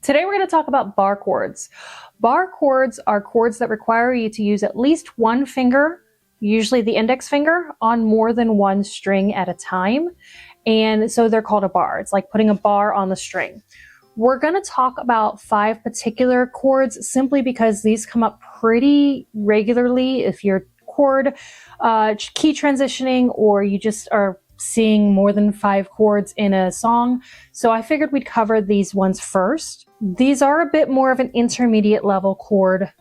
Today we're going to talk about bar chords. Bar chords are chords that require you to use at least one finger, usually the index finger, on more than one string at a time. And so they're called a bar. It's like putting a bar on the string. We're going to talk about 5 particular chords simply because these come up pretty regularly if you're chord key transitioning or you just are seeing more than 5 chords in a song. So I figured we'd cover these ones first. These are a bit more of an intermediate level chord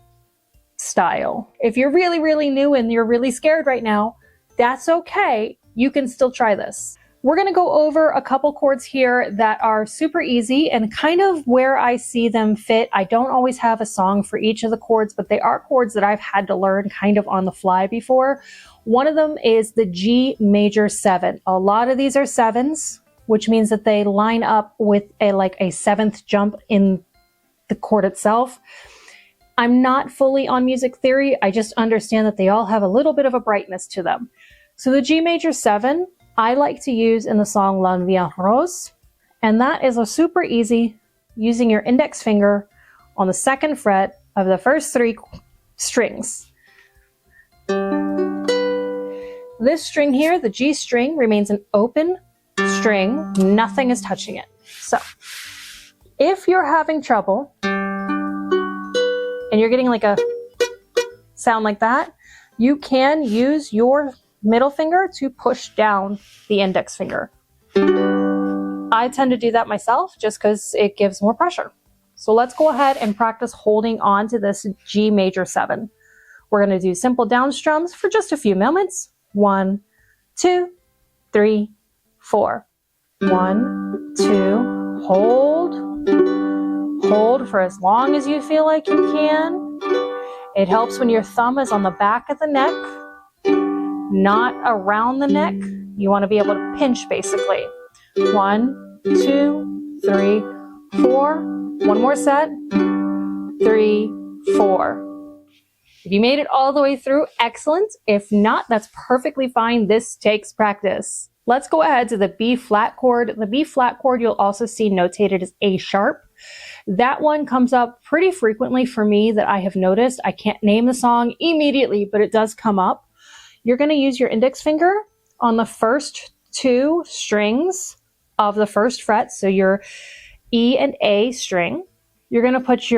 style. If you're really new and you're really scared right now, that's okay. You can still try this. We're going to go over a couple chords here that are super easy and kind of where I see them fit. I don't always have a song for each of the chords, but they are chords that I've had to learn kind of on the fly before. One of them is the G major 7. A lot of these are 7s, which means that they line up with a 7th jump in the chord itself. I'm not fully on music theory. I just understand that they all have a little bit of a brightness to them. So the G major 7, I like to use in the song La Vie en Rose, and that is a super easy using your index finger on the 2nd fret of the first 3 strings. This string here, the G string, remains an open string. Nothing is touching it. So if you're having trouble and you're getting like a sound like that, you can use your middle finger to push down the index finger. I tend to do that myself just because it gives more pressure. So let's go ahead and practice holding on to this G major 7. We're going to do simple down strums for just a few moments. 1, 2, 3, 4. 1, 2, hold. Hold for as long as you feel like you can. It helps when your thumb is on the back of the neck, not around the neck. You want to be able to pinch basically. 1, 2, 3, 4. One more set. 3, 4. If you made it all the way through, excellent. If not, that's perfectly fine. This takes practice. Let's go ahead to the B flat chord. The B flat chord you'll also see notated as A sharp. That one comes up pretty frequently for me that I have noticed. I can't name the song immediately, but it does come up. You're going to use your index finger on the first 2 strings of the 1st fret, so your E and A string. You're going to put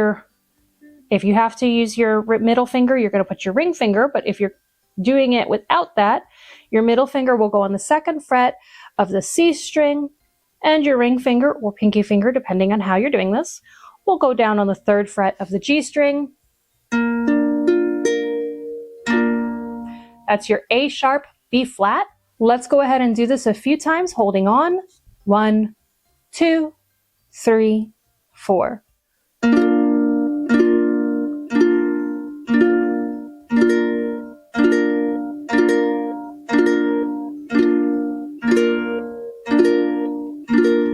if you have to use your middle finger, you're going to put your ring finger, but if you're doing it without that, your middle finger will go on the 2nd fret of the C string, and your ring finger or pinky finger, depending on how you're doing this, will go down on the 3rd fret of the G string. That's your A sharp, B flat. Let's go ahead and do this a few times, holding on. 1, 2, 3, 4.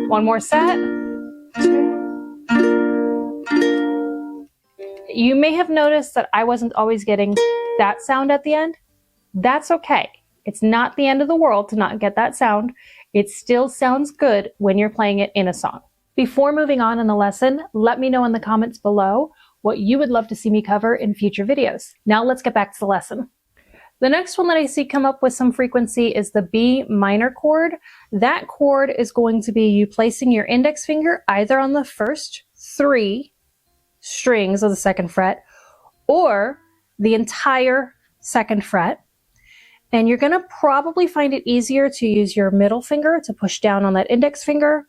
One more set. 2. You may have noticed that I wasn't always getting that sound at the end. That's okay. It's not the end of the world to not get that sound. It still sounds good when you're playing it in a song. Before moving on in the lesson, let me know in the comments below what you would love to see me cover in future videos. Now let's get back to the lesson. The next one that I see come up with some frequency is the B minor chord. That chord is going to be you placing your index finger either on the first 3 strings of the 2nd fret or the entire 2nd fret. And you're going to probably find it easier to use your middle finger to push down on that index finger,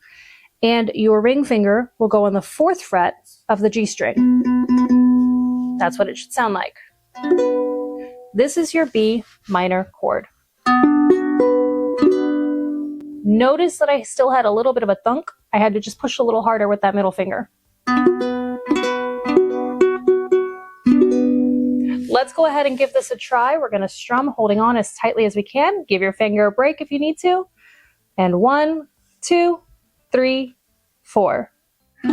and your ring finger will go on the 4th fret of the G string. That's what it should sound like. This is your B minor chord. Notice that I still had a little bit of a thunk. I had to just push a little harder with that middle finger. Let's go ahead and give this a try. We're going to strum holding on as tightly as we can. Give your finger a break if you need to. And 1, 2, 3, 4. 2,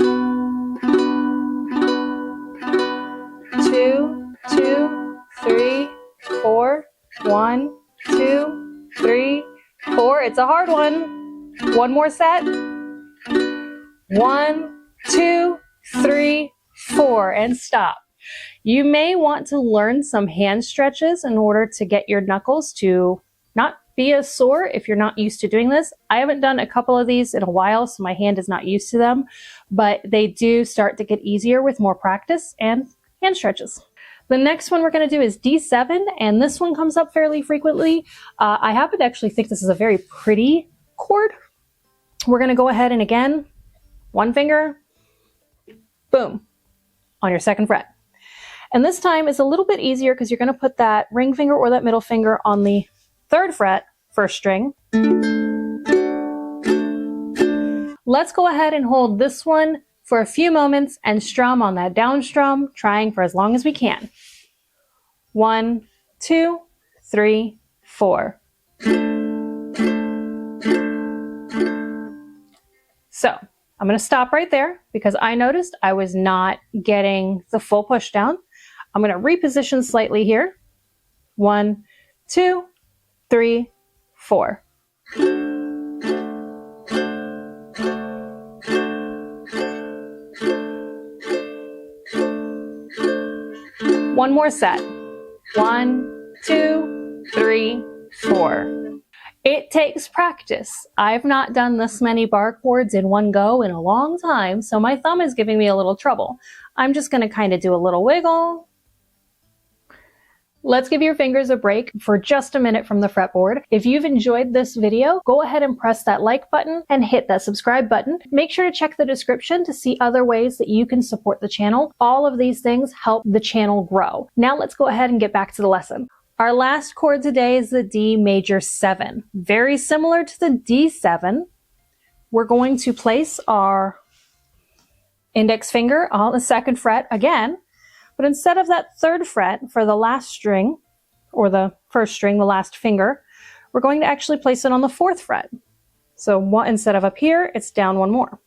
2, 3, 4. 1, 2, 3, 4. It's a hard one. One more set. 1, 2, 4, and stop. You may want to learn some hand stretches in order to get your knuckles to not be as sore if you're not used to doing this. I haven't done a couple of these in a while, so my hand is not used to them, but they do start to get easier with more practice and hand stretches. The next one we're going to do is D7, and this one comes up fairly frequently. I happen to actually think this is a very pretty chord. We're going to go ahead and again, one finger, boom, on your 2nd fret. And this time is a little bit easier because you're going to put that ring finger or that middle finger on the 3rd fret, 1st string. Let's go ahead and hold this one for a few moments and strum on that down strum, trying for as long as we can. 1, 2, 3, 4. So I'm going to stop right there because I noticed I was not getting the full push down. I'm going to reposition slightly here. 1, 2, 3, 4. One more set. 1, 2, 3, 4. It takes practice. I've not done this many bar chords in one go in a long time, so my thumb is giving me a little trouble. I'm just going to kind of do a little wiggle. Let's give your fingers a break for just a minute from the fretboard. If you've enjoyed this video, go ahead and press that like button and hit that subscribe button. Make sure to check the description to see other ways that you can support the channel. All of these things help the channel grow. Now let's go ahead and get back to the lesson. Our last chord today is the D major 7. Very similar to the D7. We're going to place our index finger on the 2nd fret again, but instead of that 3rd fret for the last string, or the 1st string, the last finger, we're going to actually place it on the 4th fret. So instead of up here, it's down one more.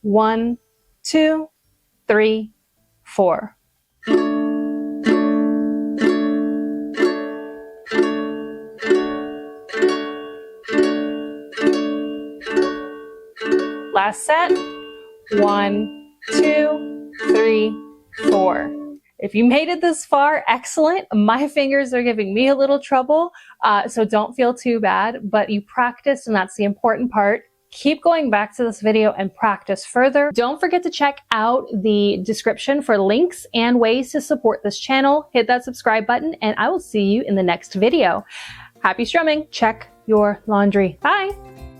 1, 2, 3, 4. Last set. 1, 2, 3, 4. If you made it this far, excellent. My fingers are giving me a little trouble, so don't feel too bad, but you practiced and that's the important part. Keep going back to this video and practice further. Don't forget to check out the description for links and ways to support this channel. Hit that subscribe button and I will see you in the next video. Happy strumming. Check your laundry. Bye.